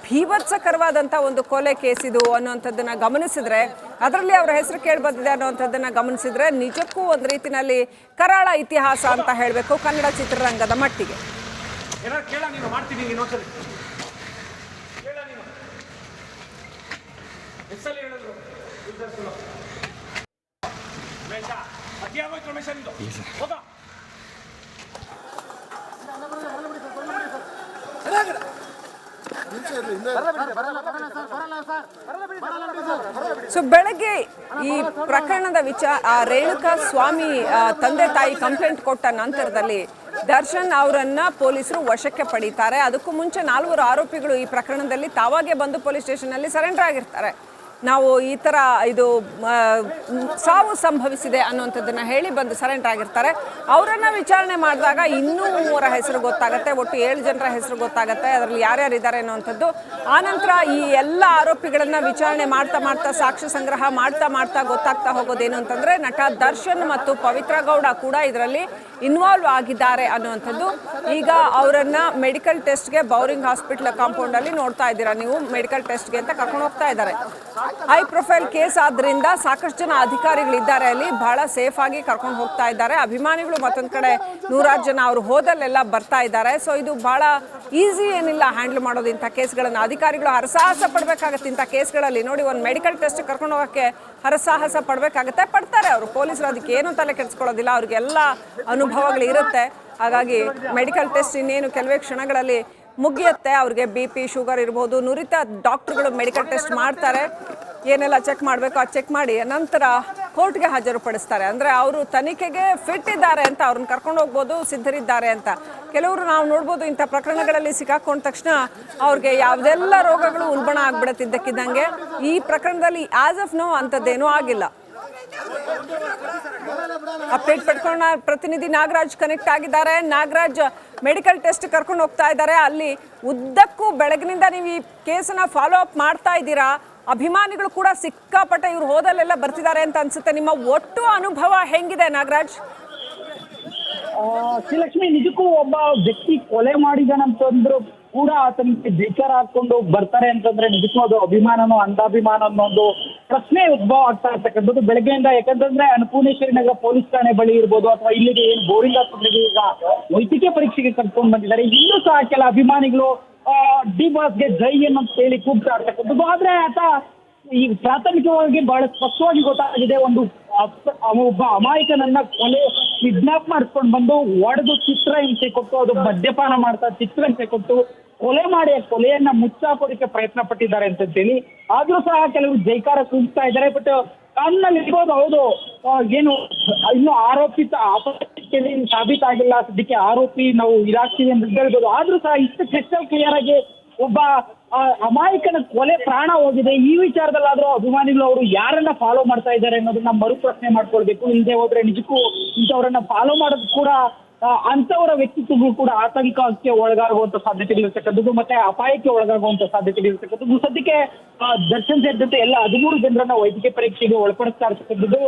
ಭೀಭತ್ಸಕರವಾದಂಥ ಒಂದು ಕೊಲೆ ಕೇಸ್ ಇದು ಅನ್ನುವಂಥದ್ದನ್ನು ಗಮನಿಸಿದ್ರೆ, ಅದರಲ್ಲಿ ಅವರ ಹೆಸರು ಕೇಳಿ ಬಂದಿದೆ ಅನ್ನುವಂಥದ್ದನ್ನು ಗಮನಿಸಿದ್ರೆ ನಿಜಕ್ಕೂ ಒಂದು ರೀತಿಯಲ್ಲಿ ಕರಾಳ ಇತಿಹಾಸ ಅಂತ ಹೇಳಬೇಕು ಕನ್ನಡ ಚಿತ್ರರಂಗದ ಮಟ್ಟಿಗೆ. ಸೊ ಬೆಳಗ್ಗೆ ಈ ಪ್ರಕರಣದ ರೇಣುಕಾ ಸ್ವಾಮಿ ತಂದೆ ತಾಯಿ ಕಂಪ್ಲೇಂಟ್ ಕೊಟ್ಟ ನಂತರದಲ್ಲಿ ದರ್ಶನ್ ಅವರನ್ನ ಪೊಲೀಸರು ವಶಕ್ಕೆ ಪಡೀತಾರೆ. ಅದಕ್ಕೂ ಮುಂಚೆ 4 ಆರೋಪಿಗಳು ಈ ಪ್ರಕರಣದಲ್ಲಿ ತಾವಾಗೆ ಬಂದು ಪೊಲೀಸ್ ಸ್ಟೇಷನ್ನಲ್ಲಿ ಸರೆಂಡರ್ ಆಗಿರ್ತಾರೆ. ನಾವು ಈ ಥರ ಇದು ಸಾವು ಸಂಭವಿಸಿದೆ ಅನ್ನುವಂಥದ್ದನ್ನು ಹೇಳಿ ಬಂದು ಸರೆಂಡರ್ ಆಗಿರ್ತಾರೆ. ಅವರನ್ನು ವಿಚಾರಣೆ ಮಾಡಿದಾಗ ಇನ್ನೂ 3 ಹೆಸರು ಗೊತ್ತಾಗುತ್ತೆ. ಒಟ್ಟು 7 ಜನರ ಹೆಸರು ಗೊತ್ತಾಗುತ್ತೆ, ಅದರಲ್ಲಿ ಯಾರ್ಯಾರಿದ್ದಾರೆ ಅನ್ನುವಂಥದ್ದು. ಆನಂತರ ಈ ಎಲ್ಲ ಆರೋಪಿಗಳನ್ನು ವಿಚಾರಣೆ ಮಾಡ್ತಾ ಮಾಡ್ತಾ ಸಾಕ್ಷ್ಯ ಸಂಗ್ರಹ ಮಾಡ್ತಾ ಗೊತ್ತಾಗ್ತಾ ಹೋಗೋದೇನು ಅಂತಂದರೆ ನಟ ದರ್ಶನ್ ಮತ್ತು ಪವಿತ್ರ ಗೌಡ ಕೂಡ ಇದರಲ್ಲಿ ಇನ್ವಾಲ್ವ್ ಆಗಿದ್ದಾರೆ ಅನ್ನುವಂಥದ್ದು. ಈಗ ಅವರನ್ನು ಮೆಡಿಕಲ್ ಟೆಸ್ಟ್ಗೆ ಬೌರಿಂಗ್ ಹಾಸ್ಪಿಟಲ್ ಕಾಂಪೌಂಡಲ್ಲಿ ನೋಡ್ತಾ ಇದ್ದೀರಾ ನೀವು. ಮೆಡಿಕಲ್ ಟೆಸ್ಟ್ಗೆ ಅಂತ ಕರ್ಕೊಂಡು ಹೋಗ್ತಾ ಇದ್ದಾರೆ. ಹೈ ಪ್ರೊಫೈಲ್ ಕೇಸ್ ಆದ್ರಿಂದ ಸಾಕಷ್ಟು ಜನ ಅಧಿಕಾರಿಗಳಿದ್ದಾರೆ ಅಲ್ಲಿ, ಬಹಳ ಸೇಫ್ ಆಗಿ ಕರ್ಕೊಂಡು ಹೋಗ್ತಾ ಇದ್ದಾರೆ. ಅಭಿಮಾನಿಗಳು ಮತ್ತೊಂದು ಕಡೆ 100 ಜನ ಅವರು ಹೋದಲ್ಲೆಲ್ಲ ಬರ್ತಾ ಇದ್ದಾರೆ. ಸೊ ಇದು ಬಹಳ ಈಸಿ ಏನಿಲ್ಲ ಹ್ಯಾಂಡಲ್ ಮಾಡೋದು ಇಂಥ ಕೇಸ್ಗಳನ್ನು. ಅಧಿಕಾರಿಗಳು ಹರಸಾಹಸ ಪಡಬೇಕಾಗತ್ತೆ ಇಂಥ ಕೇಸ್ಗಳಲ್ಲಿ. ನೋಡಿ, ಒಂದು ಮೆಡಿಕಲ್ ಟೆಸ್ಟ್ ಕರ್ಕೊಂಡು ಹೋಗೋಕ್ಕೆ ಹರಸಾಹಸ ಪಡಬೇಕಾಗತ್ತೆ, ಪಡ್ತಾರೆ ಅವರು. ಪೊಲೀಸರು ಅದಕ್ಕೆ ಏನು ತಲೆ ಕೆಡಿಸ್ಕೊಳ್ಳೋದಿಲ್ಲ, ಅವ್ರಿಗೆಲ್ಲ ಅನುಭವಗಳು ಇರುತ್ತೆ. ಹಾಗಾಗಿ ಮೆಡಿಕಲ್ ಟೆಸ್ಟ್ ಇನ್ನೇನು ಕೆಲವೇ ಕ್ಷಣಗಳಲ್ಲಿ ಮುಗಿಯುತ್ತೆ. ಅವ್ರಿಗೆ BP ಶುಗರ್ ಇರ್ಬೋದು, ನುರಿತ ಡಾಕ್ಟರ್ಗಳು ಮೆಡಿಕಲ್ ಟೆಸ್ಟ್ ಮಾಡ್ತಾರೆ. ಏನೆಲ್ಲ ಚೆಕ್ ಮಾಡಬೇಕು ಅದು ಚೆಕ್ ಮಾಡಿ ನಂತರ ಕೋರ್ಟ್ಗೆ ಹಾಜರುಪಡಿಸ್ತಾರೆ. ಅಂದರೆ ಅವರು ತನಿಖೆಗೆ ಫಿಟ್ ಇದ್ದಾರೆ ಅಂತ, ಅವ್ರನ್ನ ಕರ್ಕೊಂಡು ಹೋಗ್ಬೋದು, ಸಿದ್ಧರಿದ್ದಾರೆ ಅಂತ. ಕೆಲವರು ನಾವು ನೋಡ್ಬೋದು ಇಂಥ ಪ್ರಕರಣಗಳಲ್ಲಿ ಸಿಕ್ಕಾಕೊಂಡ ತಕ್ಷಣ ಅವ್ರಿಗೆ ಯಾವುದೆಲ್ಲ ರೋಗಗಳು ಉಲ್ಬಣ ಆಗ್ಬಿಡತ್ತಿದ್ದಕ್ಕಿದ್ದಂಗೆ. ಈ ಪ್ರಕರಣದಲ್ಲಿ ಆಸ್ ಆಫ್ ನೋ ಅಂಥದ್ದೇನೂ ಆಗಿಲ್ಲ. ಅಪ್ಡೇಟ್ ಪಡ್ಕೊಂಡ ಪ್ರತಿನಿಧಿ ನಾಗರಾಜ್ ಕನೆಕ್ಟ್ ಆಗಿದ್ದಾರೆ. ನಾಗರಾಜ್, ಮೆಡಿಕಲ್ ಟೆಸ್ಟ್ ಕರ್ಕೊಂಡು ಹೋಗ್ತಾ ಇದ್ದಾರೆ. ಅಲ್ಲಿ ಉದ್ದಕ್ಕೂ ಬೆಳಗಿನಿಂದ ನೀವು ಈ ಕೇಸನ್ನ ಫಾಲೋ ಅಪ್ ಮಾಡ್ತಾ ಇದ್ದೀರಾ. ಅಭಿಮಾನಿಗಳು ಕೂಡ ಸಿಕ್ಕಾಪಟ್ಟೆ ಇವ್ರು ಹೋದಲ್ಲೆಲ್ಲ ಬರ್ತಿದ್ದಾರೆ ಅಂತ ಅನ್ಸುತ್ತೆ. ನಿಮ್ಮ ಒಟ್ಟು ಅನುಭವ ಹೆಂಗಿದೆ ನಾಗರಾಜ್? ಶ್ರೀಲಕ್ಷ್ಮಿ, ನಿಜಕ್ಕೂ ಒಬ್ಬ ವ್ಯಕ್ತಿ ಕೊಲೆ ಮಾಡಿದಾನಂತಂದ್ರು ಕೂಡ ಆತನಿಗೆ ಬೇಕಾರ ಹಾಕೊಂಡು ಬರ್ತಾರೆ ಅಂತಂದ್ರೆ ನಿಜಕ್ಕೂ ಅದು ಅಭಿಮಾನನೋ ಅಂಧಾಭಿಮಾನ ಅನ್ನೋ ಒಂದು ಪ್ರಶ್ನೆ ಉದ್ಭವ ಆಗ್ತಾ ಇರ್ತಕ್ಕಂಥದ್ದು ಬೆಳಗ್ಗೆಯಿಂದ. ಯಾಕಂತಂದ್ರೆ ಅನ್ನಪೂರ್ಣೇಶ್ವರಿ ನಗರ ಪೊಲೀಸ್ ಠಾಣೆ ಬಳಿ ಇರ್ಬೋದು, ಅಥವಾ ಇಲ್ಲಿಗೆ ಏನು ಬೋರಿಂಗ್ ಆಸ್ಪತ್ರೆಗೆ ಈಗ ವೈದ್ಯಕೀಯ ಪರೀಕ್ಷೆಗೆ ಕರ್ಕೊಂಡು ಬಂದಿದ್ದಾರೆ. ಇನ್ನೂ ಸಹ ಕೆಲ ಅಭಿಮಾನಿಗಳು ಡಿ ಬಾಸ್ಗೆ ಜೈ ಅನ್ನೋದು ಹೇಳಿ ಕೂಗ್ತಾ ಇರ್ತಕ್ಕಂಥದ್ದು. ಆದ್ರೆ ಆತ ಈ ಪ್ರಾಥಮಿಕವಾಗಿ ಬಹಳ ಸ್ಪಷ್ಟವಾಗಿ ಗೊತ್ತಾಗಿದೆ, ಒಬ್ಬ ಅಮಾಯಕನನ್ನ ಕಿಡ್ನಾಪ್ ಮಾಡಿಸ್ಕೊಂಡು ಬಂದು ಒಡೆದು ಚಿತ್ರಹಿಂಸೆ ಕೊಟ್ಟು, ಅದು ಮದ್ಯಪಾನ ಮಾಡ್ತಾ ಚಿತ್ರಹಿಂಸೆ ಕೊಟ್ಟು ಕೊಲೆ ಮಾಡಿ ಕೊಲೆಯನ್ನ ಮುಚ್ಚಾಕೋದಕ್ಕೆ ಪ್ರಯತ್ನ ಪಟ್ಟಿದ್ದಾರೆ ಅಂತೇಳಿ. ಆದ್ರೂ ಸಹ ಕೆಲವರು ಜೈಕಾರ ಕೂಗ್ತಾ ಇದ್ದಾರೆ. ಬಟ್ ಕಾನೂನಲ್ಲಿ ಇರ್ಬೋದು, ಹೌದು, ಏನು ಇನ್ನು ಆರೋಪಿ ಸಾಬೀತಾಗಿಲ್ಲ, ಸದ್ಯಕ್ಕೆ ಆರೋಪಿ ನಾವು ಇದಾಗ್ತೀವಿ ಅಂತ ಹೇಳ್ಬೋದು. ಆದ್ರೂ ಸಹ ಇಷ್ಟು ಕ್ರಿಸ್ಟಲ್ ಕ್ಲಿಯರ್ ಆಗಿ ಒಬ್ಬ ಅಮಾಯಕನ ಕೊಲೆ ಪ್ರಾಣ ಹೋಗಿದೆ. ಈ ವಿಚಾರದಲ್ಲಾದ್ರೂ ಅಭಿಮಾನಿಗಳು ಅವರು ಯಾರನ್ನ ಫಾಲೋ ಮಾಡ್ತಾ ಇದ್ದಾರೆ ಅನ್ನೋದನ್ನ ಮರುಪ್ರಶ್ನೆ ಮಾಡ್ಕೊಳ್ಬೇಕು. ಇಲ್ಲದೆ ಹೋದ್ರೆ ನಿಜಕ್ಕೂ ಇಂಥವ್ರನ್ನ ಫಾಲೋ ಮಾಡೋದು ಕೂಡ ಅಂತವರ ವ್ಯಕ್ತಿತ್ವಗಳು ಕೂಡ ಆತಂಕಕ್ಕೆ ಒಳಗಾಗುವಂತ ಸಾಧ್ಯತೆಗಳಿರ್ತಕ್ಕಂಥದ್ದು, ಮತ್ತೆ ಅಪಾಯಕ್ಕೆ ಒಳಗಾಗುವಂತ ಸಾಧ್ಯತೆಗಳಿರ್ತಕ್ಕಂಥದ್ದು. ಸದ್ಯಕ್ಕೆ ದರ್ಶನ್ ಸೇರಿದಂತೆ ಎಲ್ಲ 13 ಜನರನ್ನ ವೈದ್ಯಕೀಯ ಪರೀಕ್ಷೆಗೆ ಒಳಪಡಿಸ್ತಾ ಇರ್ತಕ್ಕಂಥದ್ದು.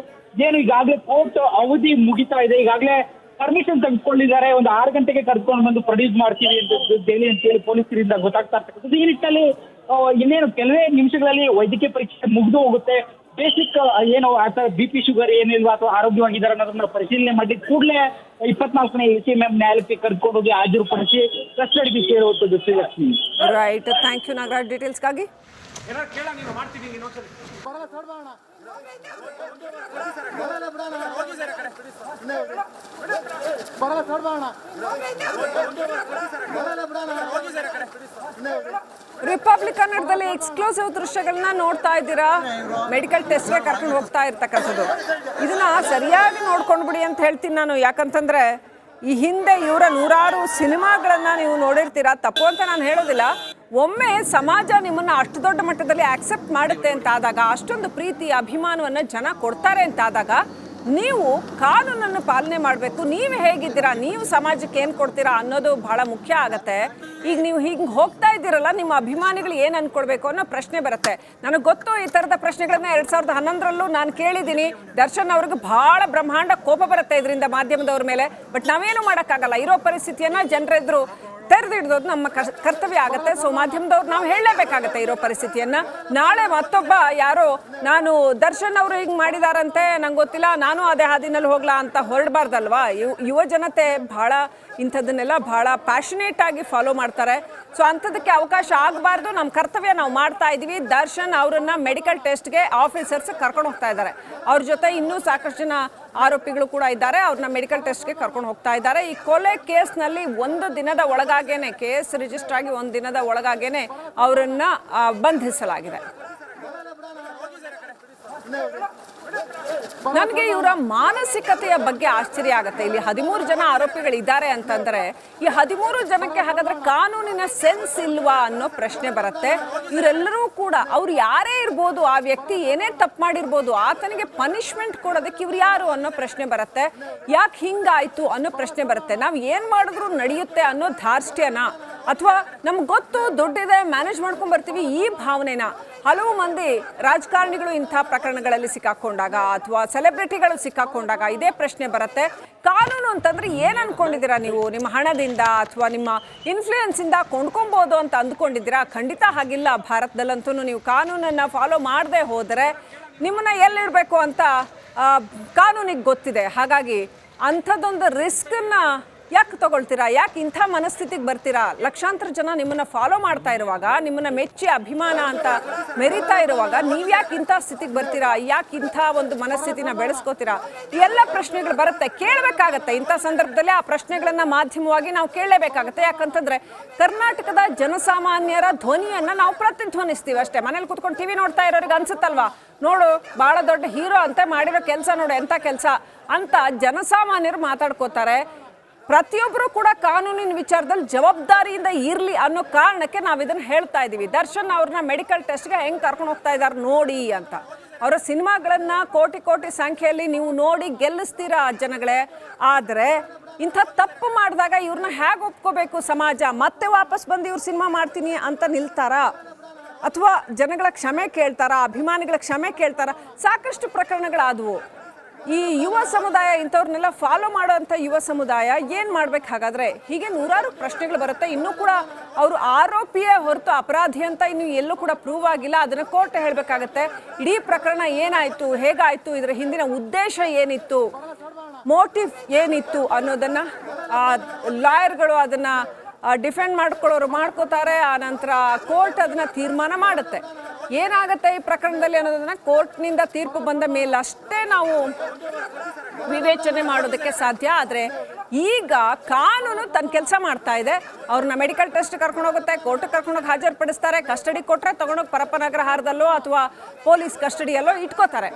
ಏನು ಈಗಾಗಲೇ ಕೋರ್ಟ್ ಅವಧಿ ಮುಗಿತಾ ಇದೆ, ಈಗಾಗಲೇ ಪರ್ಮಿಷನ್ ತೆಗೆದುಕೊಂಡಿದ್ದಾರೆ. ಒಂದು 6 ಗಂಟೆಗೆ ಕರ್ಕೊಂಡು ಬಂದು ಪ್ರೊಡ್ಯೂಸ್ ಮಾಡ್ತೀವಿ ಅಂತೇಳಿ ಪೊಲೀಸರಿಂದ ಗೊತ್ತಾಗ್ತಾ ಇರ್ತಕ್ಕಂಥದ್ದು. ಈ ನಿಟ್ಟಿನಲ್ಲಿ ಇನ್ನೇನು ಕೆಲವೇ ನಿಮಿಷಗಳಲ್ಲಿ ವೈದ್ಯಕೀಯ ಪರೀಕ್ಷೆ ಮುಗಿದು ಹೋಗುತ್ತೆ. ಬೇಸಿಕ್ ಏನು BP ಶುಗರ್ ಏನಿಲ್ವಾ ಅಥವಾ ಆರೋಗ್ಯವಾಗಿದ್ದಾರೆ ಅನ್ನೋದನ್ನ ಪರಿಶೀಲನೆ ಮಾಡಿ ಕೂಡಲೇ 24ನೇ ACMM ನ್ಯಾಯಾಲಯಕ್ಕೆ ಕರ್ಕೊಂಡು ಹೋಗಿ ಹಾಜರುಪಡಿಸಿ ಕಸ್ಟಡಿಗೆ ಸೇರುವಂಥದ್ದು. Srilakshmi, right, thank you Nagaraj ಡೀಟೇಲ್ಸ್ಗಾಗಿ. ರಿಪಬ್ಲಿಕ್ ಕನ್ನಡದಲ್ಲಿ ಎಕ್ಸ್ಕ್ಲೂಸಿವ್ ದೃಶ್ಯಗಳನ್ನ ನೋಡ್ತಾ ಇದ್ದೀರಾ. ಮೆಡಿಕಲ್ ಟೆಸ್ಟ್ಗೆ ಕರ್ಕೊಂಡು ಹೋಗ್ತಾ ಇರ್ತಕ್ಕಂಥದ್ದು. ಇದನ್ನ ಸರಿಯಾಗಿ ನೋಡ್ಕೊಂಡು ಬಿಡಿ ಅಂತ ಹೇಳ್ತೀನಿ ನಾನು. ಯಾಕಂತಂದ್ರೆ ಈ ಹಿಂದೆ ಇವರ 100 ಸಿನಿಮಾಗಳನ್ನ ನೀವು ನೋಡಿರ್ತೀರಾ. ತಪ್ಪು ಅಂತ ನಾನು ಹೇಳೋದಿಲ್ಲ. ಒಮ್ಮೆ ಸಮಾಜ ನಿಮ್ಮನ್ನ ಅಷ್ಟು ದೊಡ್ಡ ಮಟ್ಟದಲ್ಲಿ ಆಕ್ಸೆಪ್ಟ್ ಮಾಡುತ್ತೆ ಅಂತ ಆದಾಗ, ಅಷ್ಟೊಂದು ಪ್ರೀತಿ ಅಭಿಮಾನವನ್ನ ಜನ ಕೊಡ್ತಾರೆ ಅಂತ ಆದಾಗ, ನೀವು ಕಾನೂನನ್ನು ಪಾಲನೆ ಮಾಡಬೇಕು. ನೀವು ಹೇಗಿದ್ದೀರಾ, ನೀವು ಸಮಾಜಕ್ಕೆ ಏನು ಕೊಡ್ತೀರಾ ಅನ್ನೋದು ಬಹಳ ಮುಖ್ಯ ಆಗತ್ತೆ. ಈಗ ನೀವು ಹೀಗೆ ಹೋಗ್ತಾ ಇದ್ದೀರಲ್ಲ, ನಿಮ್ಮ ಅಭಿಮಾನಿಗಳು ಏನು ಅನ್ಕೊಳ್ಬೇಕು ಅನ್ನೋ ಪ್ರಶ್ನೆ ಬರುತ್ತೆ. ನನಗೆ ಗೊತ್ತು, ಈ ಥರದ ಪ್ರಶ್ನೆಗಳನ್ನ 2011ರಲ್ಲೂ ನಾನು ಕೇಳಿದ್ದೀನಿ. ದರ್ಶನ್ ಅವ್ರಿಗೆ ಬಹಳ ಬ್ರಹ್ಮಾಂಡ ಕೋಪ ಬರುತ್ತೆ ಇದರಿಂದ ಮಾಧ್ಯಮದವ್ರ ಮೇಲೆ. ಬಟ್ ನಾವೇನು ಮಾಡೋಕ್ಕಾಗಲ್ಲ. ಇರೋ ಪರಿಸ್ಥಿತಿಯನ್ನು ಜನರೆದುರು ತೆರೆದಿಡೋದು ನಮ್ಮ ಕರ್ತವ್ಯ ಆಗುತ್ತೆ. ಸೊ ಮಾಧ್ಯಮದವ್ರು ನಾವು ಹೇಳಲೇಬೇಕಾಗತ್ತೆ ಇರೋ ಪರಿಸ್ಥಿತಿಯನ್ನ. ನಾಳೆ ಮತ್ತೊಬ್ಬ ಯಾರೋ ನಾನು ದರ್ಶನ್ ಅವರು ಹಿಂಗೆ ಮಾಡಿದಾರಂತೆ, ನಂಗೆ ಗೊತ್ತಿಲ್ಲ, ನಾನು ಅದೇ ಹಾದಿನಲ್ಲಿ ಹೋಗ್ಲಾ ಅಂತ ಹೊರಡಬಾರ್ದಲ್ವಾ. ಯುವ ಜನತೆ ಬಹಳ ಇಂಥದ್ದನ್ನೆಲ್ಲ ಬಹಳ ಪ್ಯಾಷನೇಟ್ ಆಗಿ ಫಾಲೋ ಮಾಡ್ತಾರೆ. ಸೊ ಅಂಥದಕ್ಕೆ ಅವಕಾಶ ಆಗಬಾರ್ದು. ನಮ್ಮ ಕರ್ತವ್ಯ ನಾವು ಮಾಡ್ತಾ ಇದ್ದೀವಿ. ದರ್ಶನ್ ಅವರನ್ನ ಮೆಡಿಕಲ್ ಟೆಸ್ಟ್ಗೆ ಆಫೀಸರ್ಸ್ ಕರ್ಕೊಂಡು ಹೋಗ್ತಾ ಇದ್ದಾರೆ. ಅವ್ರ ಜೊತೆ ಇನ್ನೂ ಸಾಕಷ್ಟು ಜನ ಆರೋಪಿಗಳು ಕೂಡ ಇದ್ದಾರೆ. ಅವ್ರನ್ನ ಮೆಡಿಕಲ್ ಟೆಸ್ಟ್ಗೆ ಕರ್ಕೊಂಡು ಹೋಗ್ತಾ ಇದ್ದಾರೆ. ಈ ಕೊಲೆ ಕೇಸ್ನಲ್ಲಿ 1 ದಿನದ ಒಳಗಾಗೇನೆ, ಕೇಸ್ ರಿಜಿಸ್ಟರ್ ಆಗಿ 1 ದಿನದ ಒಳಗಾಗೇನೆ ಅವರನ್ನ ಬಂಧಿಸಲಾಗಿದೆ. ನನಗೆ ಇವರ ಮಾನಸಿಕತೆಯ ಬಗ್ಗೆ ಆಶ್ಚರ್ಯ ಆಗುತ್ತೆ. ಇಲ್ಲಿ 13 ಜನ ಆರೋಪಿಗಳಿದ್ದಾರೆ ಅಂತಂದ್ರೆ, ಈ 13 ಜನಕ್ಕೆ ಹಾಗಾದ್ರೆ ಕಾನೂನಿನ ಸೆನ್ಸ್ ಇಲ್ವಾ ಅನ್ನೋ ಪ್ರಶ್ನೆ ಬರುತ್ತೆ. ಇವರೆಲ್ಲರೂ ಕೂಡ ಅವ್ರು ಯಾರೇ ಇರ್ಬೋದು, ಆ ವ್ಯಕ್ತಿ ಏನೇ ತಪ್ಪು ಮಾಡಿರ್ಬೋದು, ಆತನಿಗೆ ಪನಿಷ್ಮೆಂಟ್ ಕೊಡೋದಕ್ಕೆ ಇವ್ರು ಯಾರು ಅನ್ನೋ ಪ್ರಶ್ನೆ ಬರುತ್ತೆ. ಯಾಕೆ ಹಿಂಗಾಯ್ತು ಅನ್ನೋ ಪ್ರಶ್ನೆ ಬರುತ್ತೆ. ನಾವು ಏನ್ ಮಾಡಿದ್ರು ನಡೆಯುತ್ತೆ ಅನ್ನೋ ಧಾರ್ಷ್ಟ್ಯನ, ಅಥವಾ ನಮ್ಗೆ ಗೊತ್ತು ದುಡ್ಡಿದೆ ಮ್ಯಾನೇಜ್ ಮಾಡ್ಕೊಂಡ್ ಬರ್ತೀವಿ ಈ ಭಾವನೆನ. ಹಲವು ಮಂದಿ ರಾಜಕಾರಣಿಗಳು ಇಂಥ ಪ್ರಕರಣಗಳಲ್ಲಿ ಸಿಕ್ಕಾಕೊಂಡಾಗ ಅಥವಾ ಸೆಲೆಬ್ರಿಟಿಗಳು ಸಿಕ್ಕಾಕೊಂಡಾಗ ಇದೇ ಪ್ರಶ್ನೆ ಬರುತ್ತೆ. ಕಾನೂನು ಅಂತಂದ್ರೆ ಏನ್ ಅನ್ಕೊಂಡಿದ್ದೀರಾ ನೀವು? ನಿಮ್ಮ ಹಣದಿಂದ ಅಥವಾ ನಿಮ್ಮ ಇನ್ಫ್ಲೂಯೆನ್ಸ್ ಇಂದ ಕೊಂಡ್ಕೊಬಹುದು ಅಂತ ಅಂದ್ಕೊಂಡಿದ್ದೀರಾ? ಖಂಡಿತ ಹಾಗಿಲ್ಲ. ಭಾರತದಲ್ಲಂತೂ ನೀವು ಕಾನೂನನ್ನ ಫಾಲೋ ಮಾಡದೆ ಹೋದರೆ ನಿಮ್ಮನ್ನ ಎಲ್ಲಿಡಬೇಕು ಅಂತ ಕಾನೂನಿಗೆ ಗೊತ್ತಿದೆ. ಹಾಗಾಗಿ ಅಂಥದ್ದೊಂದು ರಿಸ್ಕನ್ನ ಯಾಕೆ ತಗೊಳ್ತೀರಾ? ಯಾಕೆ ಇಂಥ ಮನಸ್ಥಿತಿಗೆ ಬರ್ತೀರಾ? ಲಕ್ಷಾಂತರ ಜನ ನಿಮ್ಮನ್ನ ಫಾಲೋ ಮಾಡ್ತಾ ಇರುವಾಗ, ನಿಮ್ಮನ್ನ ಮೆಚ್ಚಿ ಅಭಿಮಾನ ಅಂತ ಮೆರಿತಾ ಇರುವಾಗ ನೀವು ಯಾಕೆ ಇಂಥ ಸ್ಥಿತಿಗೆ ಬರ್ತೀರಾ? ಯಾಕೆ ಇಂಥ ಒಂದು ಮನಸ್ಥಿತಿನ ಬೆಳೆಸ್ಕೋತೀರಾ? ಎಲ್ಲ ಪ್ರಶ್ನೆಗಳು ಬರುತ್ತೆ, ಕೇಳಬೇಕಾಗತ್ತೆ. ಇಂಥ ಸಂದರ್ಭದಲ್ಲಿ ಆ ಪ್ರಶ್ನೆಗಳನ್ನ ಮಾಧ್ಯಮವಾಗಿ ನಾವು ಕೇಳಲೇಬೇಕಾಗತ್ತೆ. ಯಾಕಂತಂದ್ರೆ ಕರ್ನಾಟಕದ ಜನಸಾಮಾನ್ಯರ ಧ್ವನಿಯನ್ನ ನಾವು ಪ್ರತಿಧ್ವನಿಸ್ತೀವಿ ಅಷ್ಟೇ. ಮನೇಲಿ ಕೂತ್ಕೊಂಡು ಟಿವಿ ನೋಡ್ತಾ ಇರೋರಿಗೆ ಅನ್ಸುತ್ತಲ್ವಾ, ನೋಡು ಬಹಳ ದೊಡ್ಡ ಹೀರೋ ಅಂತ ಮಾಡಿರೋ ಕೆಲಸ ನೋಡು ಎಂಥ ಕೆಲಸ ಅಂತ ಜನಸಾಮಾನ್ಯರು ಮಾತಾಡ್ಕೋತಾರೆ. ಪ್ರತಿಯೊಬ್ಬರು ಕೂಡ ಕಾನೂನಿನ ವಿಚಾರದಲ್ಲಿ ಜವಾಬ್ದಾರಿಯಿಂದ ಇರಲಿ ಅನ್ನೋ ಕಾರಣಕ್ಕೆ ನಾವು ಇದನ್ನು ಹೇಳ್ತಾ ಇದ್ದೀವಿ. ದರ್ಶನ್ ಅವ್ರನ್ನ ಮೆಡಿಕಲ್ ಟೆಸ್ಟ್ಗೆ ಹೆಂಗೆ ಕರ್ಕೊಂಡು ಹೋಗ್ತಾ ಇದ್ದಾರೆ ನೋಡಿ ಅಂತ. ಅವರ ಸಿನಿಮಾಗಳನ್ನು ಕೋಟಿ ಸಂಖ್ಯೆಯಲ್ಲಿ ನೀವು ನೋಡಿ ಗೆಲ್ಲಿಸ್ತೀರಾ ಜನಗಳೇ. ಆದರೆ ಇಂಥ ತಪ್ಪು ಮಾಡಿದಾಗ ಇವ್ರನ್ನ ಹೇಗೆ ಒಪ್ಕೋಬೇಕು ಸಮಾಜ? ಮತ್ತೆ ವಾಪಸ್ ಬಂದು ಇವ್ರು ಸಿನಿಮಾ ಮಾಡ್ತೀನಿ ಅಂತ ನಿಲ್ತಾರಾ? ಅಥವಾ ಜನಗಳ ಕ್ಷಮೆ ಕೇಳ್ತಾರಾ? ಅಭಿಮಾನಿಗಳ ಕ್ಷಮೆ ಕೇಳ್ತಾರಾ? ಸಾಕಷ್ಟು ಪ್ರಕರಣಗಳಾದವು. ಈ ಯುವ ಸಮುದಾಯ ಇಂಥವ್ರನ್ನೆಲ್ಲ ಫಾಲೋ ಮಾಡೋಂಥ ಯುವ ಸಮುದಾಯ ಏನು ಮಾಡ್ಬೇಕು ಹಾಗಾದರೆ? ಹೀಗೆ ನೂರಾರು ಪ್ರಶ್ನೆಗಳು ಬರುತ್ತೆ. ಇನ್ನೂ ಕೂಡ ಅವರು ಆರೋಪಿಯೇ ಹೊರತು ಅಪರಾಧಿ ಅಂತ ಇನ್ನೂ ಎಲ್ಲೂ ಕೂಡ ಪ್ರೂವ್ ಆಗಿಲ್ಲ. ಅದನ್ನು ಕೋರ್ಟ್ ಹೇಳಬೇಕಾಗತ್ತೆ. ಇಡೀ ಪ್ರಕರಣ ಏನಾಯಿತು, ಹೇಗಾಯಿತು, ಇದರ ಹಿಂದಿನ ಉದ್ದೇಶ ಏನಿತ್ತು, ಮೋಟಿವ್ ಏನಿತ್ತು ಅನ್ನೋದನ್ನು ಲಾಯರ್ಗಳು ಅದನ್ನು ಡಿಫೆಂಡ್ ಮಾಡ್ಕೊಳ್ಳೋರು ಮಾಡ್ಕೋತಾರೆ. ಆ ನಂತರ ಕೋರ್ಟ್ ಅದನ್ನು ತೀರ್ಮಾನ ಮಾಡುತ್ತೆ. ಏನಾಗುತ್ತೆ ಈ ಪ್ರಕರಣದಲ್ಲಿ ಅನ್ನೋದನ್ನ ಕೋರ್ಟ್ನಿಂದ ತೀರ್ಪು ಬಂದ ಮೇಲೆ ಅಷ್ಟೇ ನಾವು ವಿವೇಚನೆ ಮಾಡೋದಕ್ಕೆ ಸಾಧ್ಯ. ಆದರೆ ಈಗ ಕಾನೂನು ತನ್ನ ಕೆಲಸ ಮಾಡ್ತಾ ಇದೆ. ಅವ್ರನ್ನ ಮೆಡಿಕಲ್ ಟೆಸ್ಟ್ ಕರ್ಕೊಂಡು ಹೋಗುತ್ತೆ, ಕೋರ್ಟ್ ಕರ್ಕೊಂಡೋಗಿ ಹಾಜರುಪಡಿಸ್ತಾರೆ, ಕಸ್ಟಡಿ ಕೊಟ್ಟರೆ ತಗೊಂಡೋಗಿ ಪರಪ್ಪನಗ್ರಹಾರದಲ್ಲೋ ಅಥವಾ ಪೊಲೀಸ್ ಕಸ್ಟಡಿಯಲ್ಲೋ ಇಟ್ಕೋತಾರೆ.